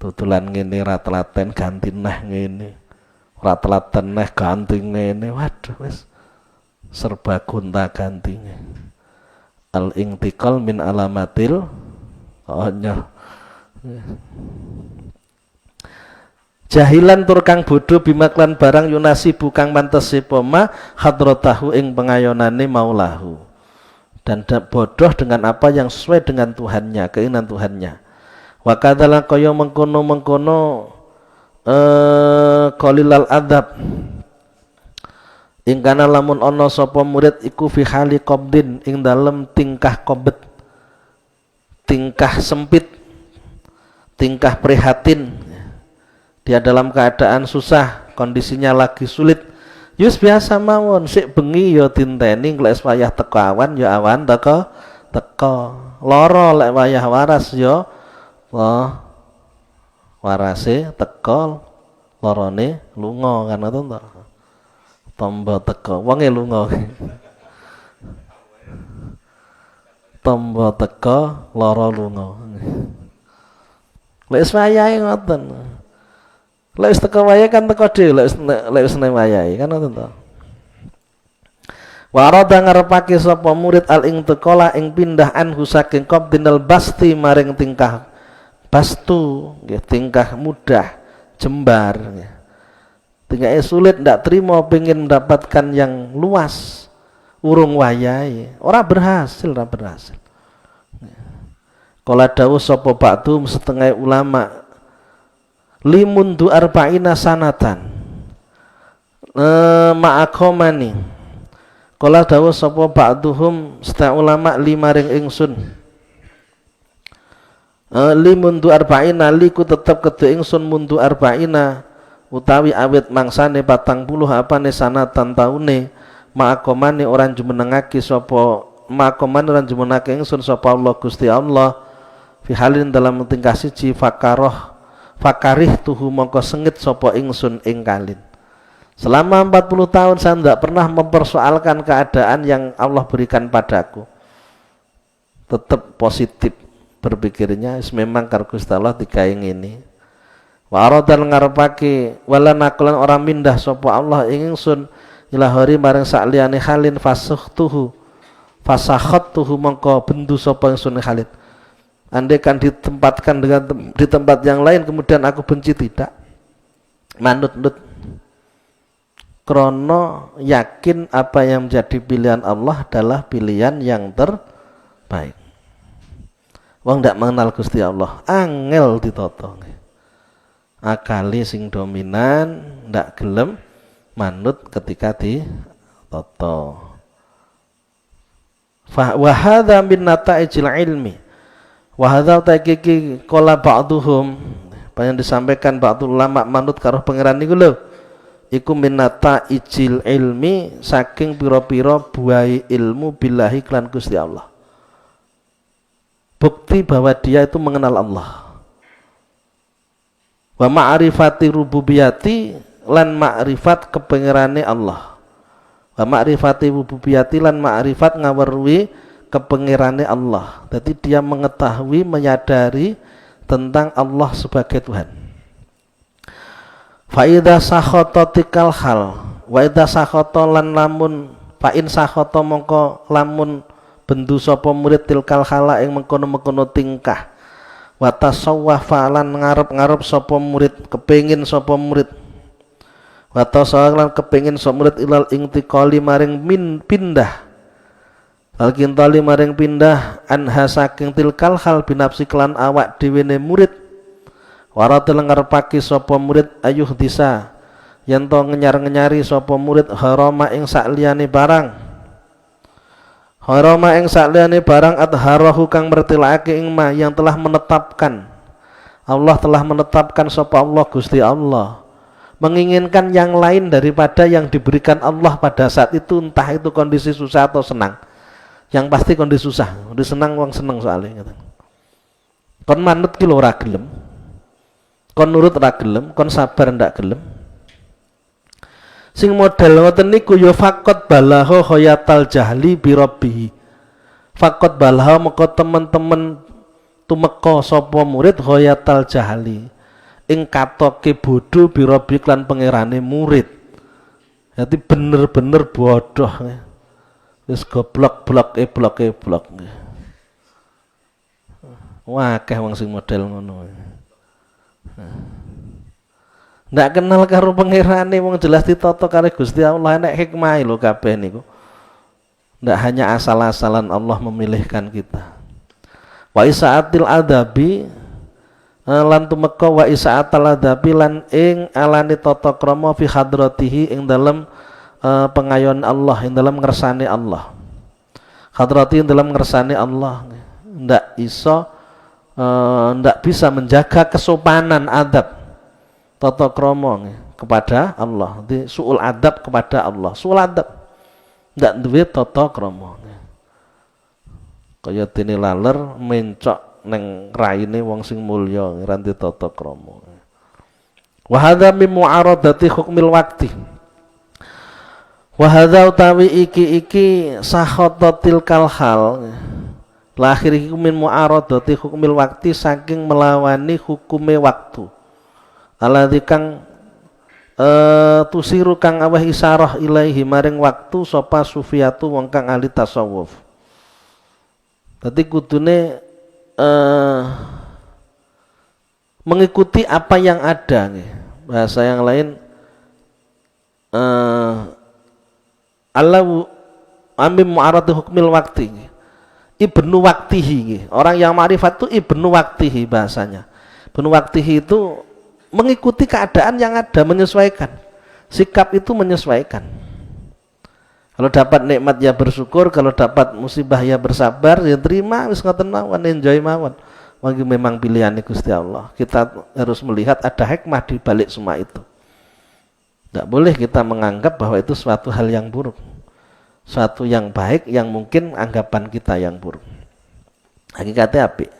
Tutulan ngene ra telaten ganti neh ngene. Ora telaten neh ganti ngene. Waduh wis serba gonta-ganti. Al-intiqal min alamatil onyol. Jahilan tur kang bodho bimaklan barang yunasi bukang mantesi poma hadratahu ing pengayonane maulahu. Dan bodoh dengan apa yang sesuai dengan Tuhannya, keinginan Tuhannya. Wa kadzala kaya mengkono qalilal adab ing kana lamun ana sapa murid iku fi hali qabdin ing dalem tingkah qabd, tingkah sempit, tingkah prihatin. Dia dalam keadaan susah, kondisinya lagi sulit. Yus biasa mawon, sik bengi ya tinteni, lek wayah teko awan ya awan teko. Lara lek wayah waras ya warase teko, larane lunga kan ngoten to. Tombo teko, wonge lunga. Tombo teko, lara lunga. Lek wayahe ngoten. Lek teko wayahe kan teko dhewe, lek wis nang wayahe kan ngoten to. Wa arada ngarepake sapa murid al intiqala ing pindah anhu saking qabdinal basti maring tingkah bastu, nggih tingkah mudah, jembar nggih. Tingkahe sulit ndak trimo pengen mendapatkan yang luas, urung wayahe, ora berhasil. Kala dawuh sapa ba'du setengah ulama limundu arba'ina sanatan ma'akomani. Kala dawuh sapa ba'duhum setengah ulama limaring ingsun limundu arba'ina liku tetep kedhe ingsun mundu arba'ina utawi awit mangsane 40 apane sanatan taune ma'akomani orang jumenengake sapa ma'akomani orang jumenengake ingsun sapa Allah Gusti Allah fi halin dalam tingkah siji fakarih tuhu mongko sengit sapa ingsun ing kalin. Selama 40 tahun saya tidak pernah mempersoalkan keadaan yang Allah berikan padaku. Tetap positif berpikirnya, memang karo Gusti Allah digawe ngene. Wa aradan ngarepake wala nakulan orang mindah sapa Allah ing ingsun ilahari maring sakliyane halin fasakhattuhu mongko bendu sapa ingsun halin. Andai kan ditempatkan di tempat yang lain kemudian aku benci, tidak. Manut-nut. Krono yakin apa yang menjadi pilihan Allah adalah pilihan yang terbaik. Wong ndak mengenal Gusti Allah, angel ditata. Akali sing dominan ndak gelem manut ketika ditata. Fa wa hadza min nata'ijil ilmi. Wahadha ta'kiki kola ba'duhum, yang disampaikan ba'du ulama manut karo pangeran niku lho iku minata ijil ilmi saking pira-pira buai ilmu billahi klan Gusti Allah, bukti bahwa dia itu mengenal Allah. Wa ma'rifati rububiyati lan ma'rifat kepengerane Allah. Wa ma'rifati rububiyati lan ma'rifat ngaweruhi kepengirane Allah. Jadi dia mengetahui, menyadari tentang Allah sebagai Tuhan. Fa idza sakhata tikal hal wa idza sakhata lan lamun fa in sakhata mongko lamun bendu sapa murid tilkal hala ing mengkono-mengkono tingkah wa tasawwafa lan ngarep-ngarep sapa murid, kepengin sapa murid wa tasawwafa lan kepengin sapa murid ilal intiqali maring pindah al-kintali maring pindah anha saking tilkal hal binafsi kelan awak dhewe ne murid Waratil ngarepake sapa murid ayuh disa yen to ngenyar-ngenyari sapa murid harama ing sakliyane barang. Harama ing sakliyane barang adharahu kang mertilake ing ma yang telah menetapkan. Allah telah menetapkan sapa Allah Gusti Allah. Menginginkan yang lain daripada yang diberikan Allah pada saat itu, entah itu kondisi susah atau senang. Yang pasti kondisi susah, kondisi senang wong seneng soalnya. Kon manut ki lho ora gelem. Kon nurut ora gelem, kon sabar ndak gelem. Sing model ngoten niku ya faqat balaho hayatal jahli bi rabbih. Faqat balaho moko temen-temen tumeka sapa murid hayatal jahli. Ing katoke bodho bi rabbi lan pangerane murid. Dadi bener-bener bodoh. Wis goblok blok. Wah, akeh wong sing model ngono. Ndak kenal karo pangerane wong jelas ditata karo Gusti Allah, nek hikmah lho kabeh niku. Ndak hanya asal-asalan Allah memilihkan kita. Wa isaatil adabi lan tumeka wa isaatal adabi lan ing alani tata krama fi hadratihi ing dalem pengayon Allah, ing dalem ngersane Allah. Hadrati ing dalem ngersane Allah. Ndak iso ndak bisa menjaga kesopanan adab tata krama kepada Allah. Di suul adab kepada Allah. Suul adab ndak duwe tata krama. Kaya dene laler mencok neng raine wong sing mulya ranti tata krama. Wa hadza min mu'aradati hukmil waqti. Wa hadza utawi iki sahotatil kalhal. Lahir iku min mu'aradati hukmil waqti saking melawani hukume waktu. Alladzi kang tusiru kang aweh isarah ilaihi maring waktu sapa sufiyatu wong kang ahli tasawuf. Dadi kudune mengikuti apa yang ada nih. Bahasa yang lain Allahu amim mu'aradu hukmil wakti nih. Ibnu waktihi nih. Orang yang ma'rifat itu ibnu waktihi bahasanya. Ibnu waktihi itu mengikuti keadaan yang ada, menyesuaikan. Sikap itu menyesuaikan. Kalau dapat nikmat ya bersyukur, kalau dapat musibah ya bersabar, ya terima, wis ngoten mawon, enjoy mawon. Wong memang pilihan Gusti Allah. Kita harus melihat ada hikmah di balik semua itu. Tidak boleh kita menganggap bahwa itu suatu hal yang buruk. Suatu yang baik yang mungkin anggapan kita yang buruk. Hakikatnya apik.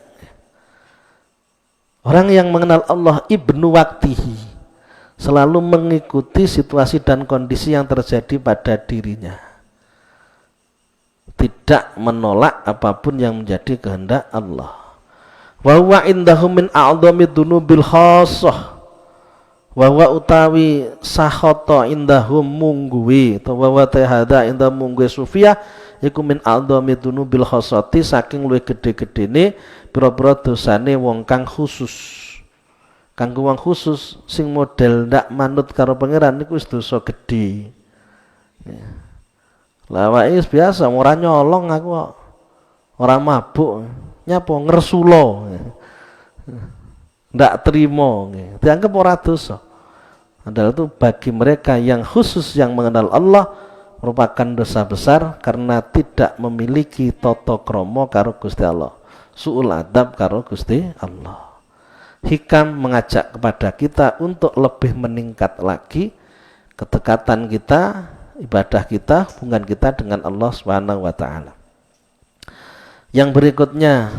Orang yang mengenal Allah ibnu waktihi selalu mengikuti situasi dan kondisi yang terjadi pada dirinya. Tidak menolak apapun yang menjadi kehendak Allah. Wa huwa indahu min a'dhamid dunubil khassah. Wa huwa utawi sahata indahum mungguwi atau wa wa tahada indah mungguwi sufiyah iku min a'dhamid dunubil khassati saking luwih gedhe-gedhene pira-pira dosane wong kang khusus. Kanggo wong khusus sing model ndak manut karo pangeran niku wis dosa gedhe. Lah wae biasa ora nyolong aku kok. Ora mabuk, nyapa ngersula. Ndak trimo, dianggap ora dosa. Padahal itu bagi mereka yang khusus yang mengenal Allah merupakan dosa besar karena tidak memiliki tata krama karo Gusti Allah. Suul adab karo Gusti Allah. Hikam mengajak kepada kita untuk lebih meningkat lagi kedekatan kita, ibadah kita, hubungan kita dengan Allah Subhanahu wa taala. Yang berikutnya,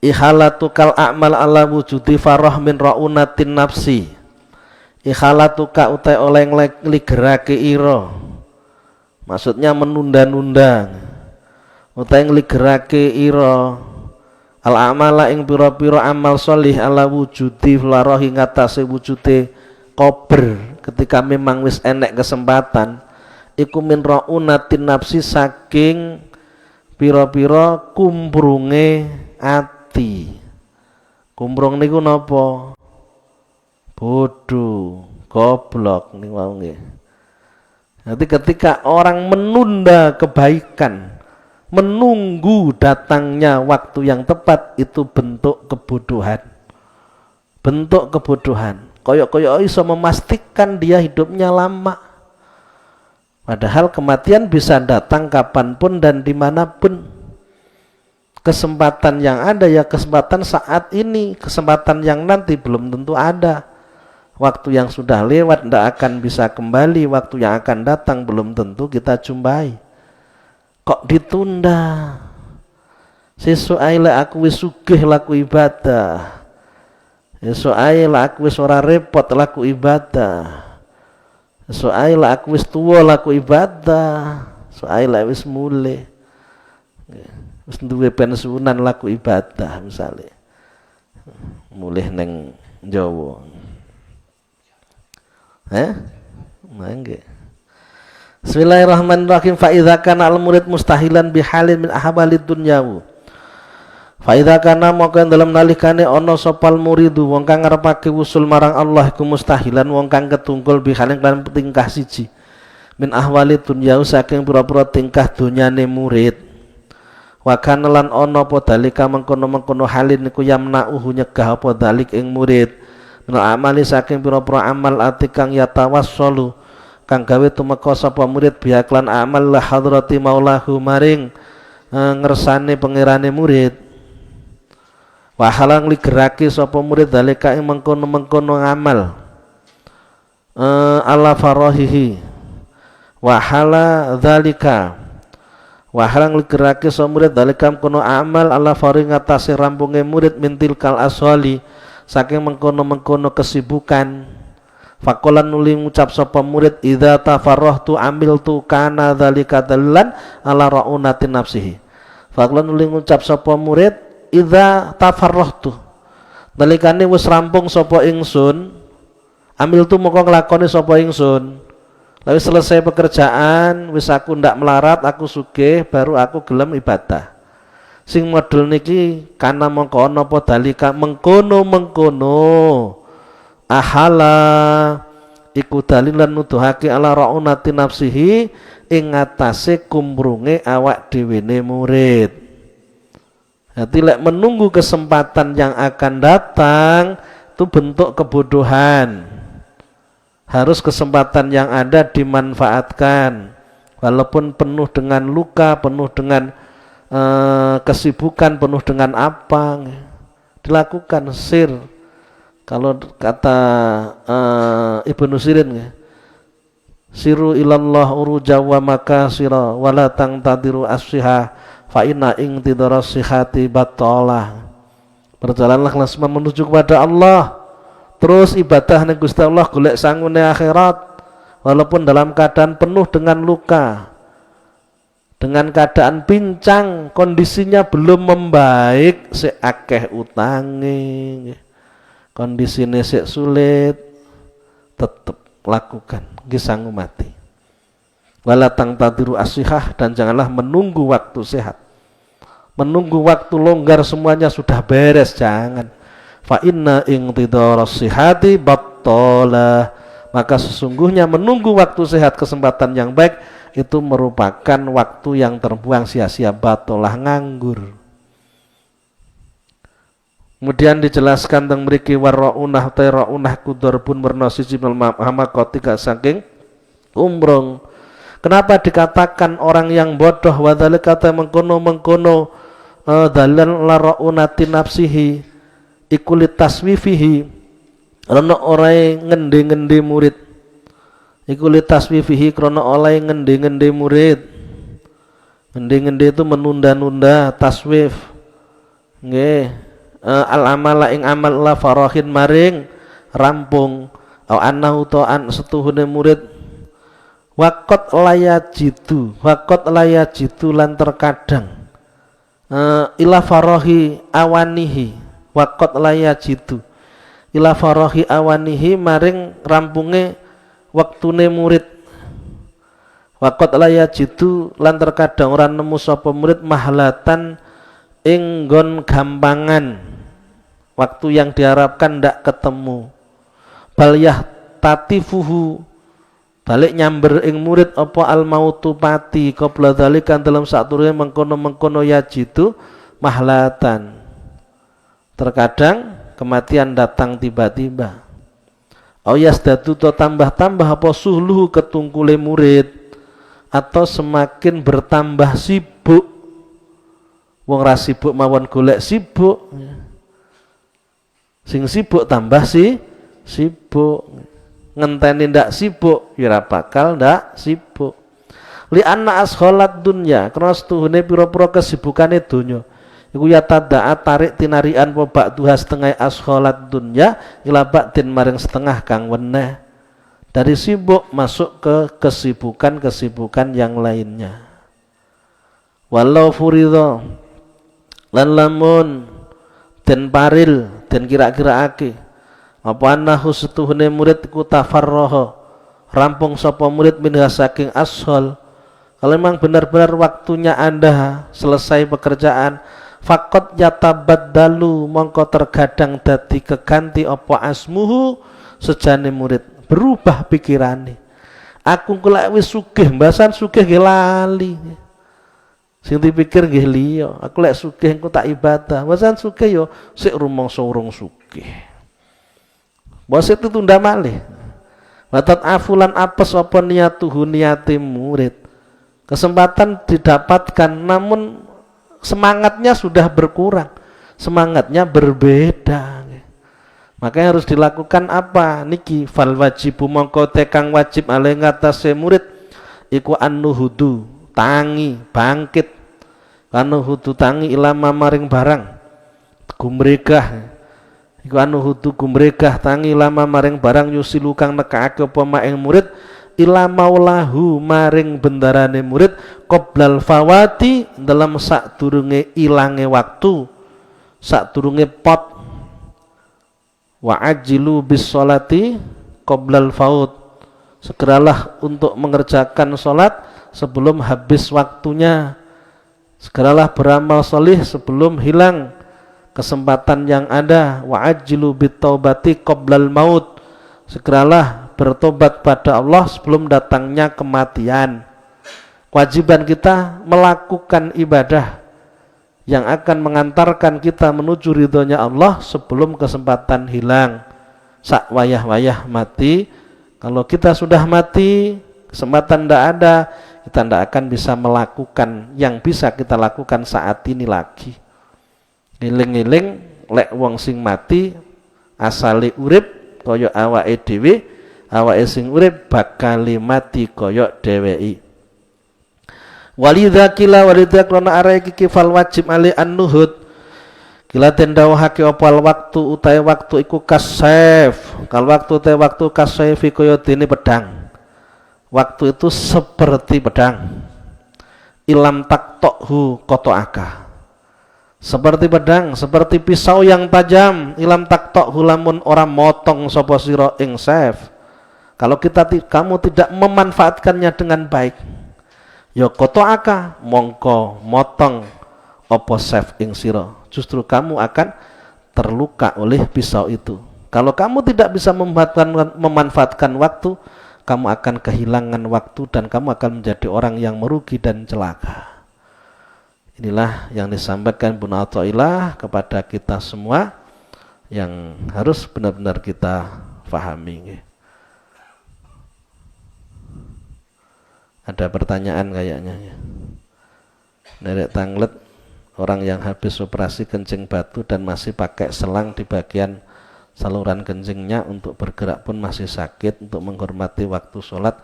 ihalatuka a'mal ala wujudi farah min raunatin nafsi. Ihalatuka utai oleh ngligerake ira. Maksudnya menunda-nunda. Utai ngligerake ira. Al-amala ing pira-pira amal sholih ala wujudi flarohi ngatasé wujude kober ketika memang wis enek kesempatan iku min raunatin nafsi saking pira-pira kumbrunge ati. Kumbrung niku napa? Bodoh, goblok niku wae nggih. Nanti ketika orang menunda kebaikan, menunggu datangnya waktu yang tepat, itu bentuk kebodohan. bentuk kebodohan. Koyok-koyok iso memastikan dia hidupnya lama. Padahal kematian bisa datang kapanpun dan dimanapun. Kesempatan yang ada ya kesempatan saat ini, kesempatan yang nanti belum tentu ada. Waktu yang sudah lewat tidak akan bisa kembali, waktu yang akan datang belum tentu kita jumpai. Kok ditunda? Sesuk ae lek aku wis sugih laku ibadah. Esuk ae lek aku wis ora repot laku ibadah. Esuk ae lek aku wis tuwa laku ibadah. Esuk ae lek wis mulih. Wis duwe pensiunan laku ibadah misale. Mulih neng Jawa. Mangke. Bismillahirrahmanirrahim. Fa idza kana al murid mustahilan bihalin min ahwalid dunyawu. Fa idza kana maka dalam nalikane ana sopal muridu wong kang ngarepake wusul marang Allah iku mustahilan wong kang ketunggul bihalin lan tingkah siji min ahwalid dunyawu saking pira-pira tingkah dunyane murid. Wa kana lan ana apa dalika mengkono-mengkono halin niku yamna'uhu nyegah apa dalik ing murid min amali saking pira-pira amal ati kang yatawassalu kang gawe tumeka sapa murid biaklan amal la hadrati maulahu maring ngersane pangerane murid. Wahalang ligerake sapa murid dalika ing mengkono-mengkono amal ala farahihi wahala dzalika wahalang ligerake sapa murid dalika mengkono amal ala fari ngatasi rampunge murid mintil kal aswali saking mengkono-mengkono kesibukan. Fakolan nuli ngucap sapa murid idza tafarrahtu amiltu kana dzalika dalilan ala raunati nafsihi. Fakolan nuli ngucap sapa murid idza tafarrahtu nalikane wis rampung sapa ingsun amiltu moko nglakoni sapa ingsun lalu selesai pekerjaan wis aku ndak melarat aku sugih baru aku gelem ibadah sing model niki kana mongko ana apa dalika mengkono ahala iku dalilan nuduhake ala raunati nafsihi ing ngatasé kumrunge awak dhewene murid. Jadi lek menunggu kesempatan yang akan datang itu bentuk kebodohan. Harus kesempatan yang ada dimanfaatkan. Walaupun penuh dengan luka, penuh dengan kesibukan, penuh dengan apa, dilakukan sir. Kalau kata Ibnu Sirin, siru ilallah uruja wa makasira wala tangtadiru as-sihah fa inna ing tidaras sihati batalah. Berjalanlah langsung menuju kepada Allah. Terus ibadah ning Gusti Allah golek sangune akhirat walaupun dalam keadaan penuh dengan luka. Dengan keadaan pincang, kondisinya belum membaik, sik akeh utange. Kondisine sik sulit, tetap lakukan nggih sangu mati. Wala tangtadiru as-sihah dan janganlah menunggu waktu sehat. Menunggu waktu longgar semuanya sudah beres, jangan. Fa inna intidaras sihati battalah. Maka sesungguhnya menunggu waktu sehat, kesempatan yang baik itu merupakan waktu yang terbuang sia-sia, batalah nganggur. Kemudian dijelaskan tentang mriki warraunah tairaunah kudor pun werna siji mamakoti gak saking umrung. Kenapa dikatakan orang yang bodoh wadzalika kata mengkono dalan laraunati nafsihi ikulit taswifihi ana ora ngendi-ngendi murid ikulit taswifihi krana oleh ngendi-ngendi murid. Ngendi-ngendi itu menunda-nunda, taswif nggih. Al amala ing amal la farahin maring rampung au annahu ta'an setuhune murid waqat layajitu lan terkadang ila farahi awanihi waqat layajitu ila farahi awanihi maring rampunge waktune murid waqat layajitu lan terkadang ora nemu sapa murid mahlatan ing nggon gampangan waktu yang diharapkan ndak ketemu balyah tatifuhu balik nyamber ing murid apa al mautu pati qabla dzalika dalam saturune mengkono yajitu mahlatan terkadang kematian datang tiba-tiba. Au yasdadu to tambah-tambah apa suhluhu ketungkule murid, atau semakin bertambah sibuk. Wong ra sibuk mawon golek sibuk. Sing sibuk tambah sibuk. Ngenteni ndak sibuk ya ora bakal ndak sibuk. Li anna asghalat dunya, karena setuhune pira-pira kesibukane donya. Iku ya tadaa tarik tinarian po ba'duha setengah asghalat dunya ila ba'din maring setengah kang weneh. Dari sibuk masuk ke kesibukan-kesibukan yang lainnya. Walau furidho lan lamun den paril den kira-kiraake apa anahu setuhune murid ku tafarraha rampung sapa murid minha saking ashol. Kalau memang benar-benar waktunya Anda selesai pekerjaan, faqad yatabaddalu mongko terkadang dadi keganti apa asmuhu sejane murid, berubah pikirane. Aku kula wis sugih, mbasan sugih nggih lali. Sing dipikir nggih liya, aku lek sugih engko tak ibadah. Mbasan sugih yo sik rumangsa urung sugih. Bos itu tunda malih. Watat afulan apes apa niyatuhu niyati murid. Kesempatan didapatkan namun semangatnya sudah berkurang, semangatnya berbeda. Makanya harus dilakukan apa niki? Fal wajibu mongko tekang wajib ale ngatasé murid iku annuhudu tangi bangkit, annuhudu tangi ilama maring barang gumregah, iku annuhudu gumregah tangi ilama maring barang yusilu kang nekake apa maing murid ila maulahu maring bendarane murid qoblal fawati dalam sakdurunge ilange waktu, sakdurunge pot. Wa ajilu bis sholati qoblal faut, segeralah untuk mengerjakan sholat sebelum habis waktunya, segeralah beramal solih sebelum hilang kesempatan yang ada. Wa ajilu bit taubati qoblal maut, segeralah bertobat pada Allah sebelum datangnya kematian. Kewajiban kita melakukan ibadah yang akan mengantarkan kita menuju ridhonya Allah sebelum kesempatan hilang. Sak wayah-wayah mati. Kalau kita sudah mati, kesempatan tidak ada, kita tidak akan bisa melakukan yang bisa kita lakukan saat ini lagi. Ngiling-ngiling lek wong sing mati asale urip kaya awake dhewe, awake sing urip bakal mati kaya dheweki. Walidha kila walidha krana arai iki fal wajib ali an-nuhud kila tendawahake opal waktu utai waktu iku kasef. Kalau waktu utai waktu kasef kaya dene pedang, waktu itu seperti pedang. Ilam taktokhu kotoaka, seperti pedang, seperti pisau yang tajam. Ilam taktokhu lamun orang motong sapa sira ing sef. Kalau kamu tidak memanfaatkannya dengan baik, ya kotoaka mongko motong opo sef ing sira, justru kamu akan terluka oleh pisau itu. Kalau kamu tidak bisa memanfaatkan waktu, kamu akan kehilangan waktu dan kamu akan menjadi orang yang merugi dan celaka. Inilah yang disampaikan Ibnu Athaillah kepada kita semua yang harus benar-benar kita pahami. Ada pertanyaan kayaknya ya. Nerek tanglet, orang yang habis operasi kencing batu dan masih pakai selang di bagian saluran kencingnya untuk bergerak pun masih sakit, untuk menghormati waktu sholat,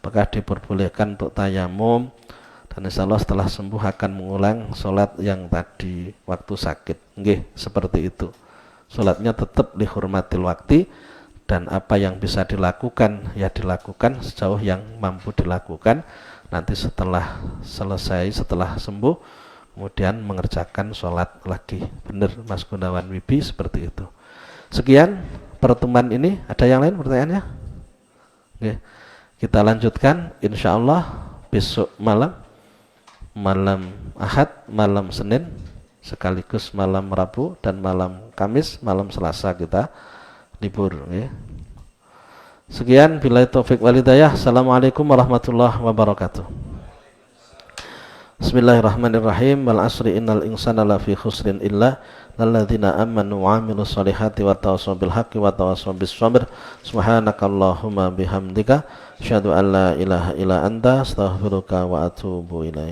apakah diperbolehkan untuk tayamum? Dan insya Allah setelah sembuh akan mengulang sholat yang tadi waktu sakit. Nggih, seperti itu. Sholatnya tetap dihormatil waktu, dan apa yang bisa dilakukan ya dilakukan sejauh yang mampu dilakukan. Nanti setelah selesai, setelah sembuh, kemudian mengerjakan sholat lagi. Benar Mas Gunawan Wibi, seperti itu. Sekian pertemuan ini. Ada yang lain pertanyaannya? Oke. Kita lanjutkan insya Allah besok malam, malam Ahad, malam Senin, sekaligus malam Rabu dan malam Kamis, malam Selasa kita libur ya. Sekian, billahi taufik wal hidayah. Assalamualaikum warahmatullahi wabarakatuh. Bismillahirrahmanirrahim. Wal asri innal insana lafi khusrin illa lalladzina amanu wa amilus solihati wa tawassaw bil haqqi wa tawassaw bis sabr. Subhanakallahumma bihamdika asyhadu an la ilaha illa anta astaghfiruka wa atubu ilaik.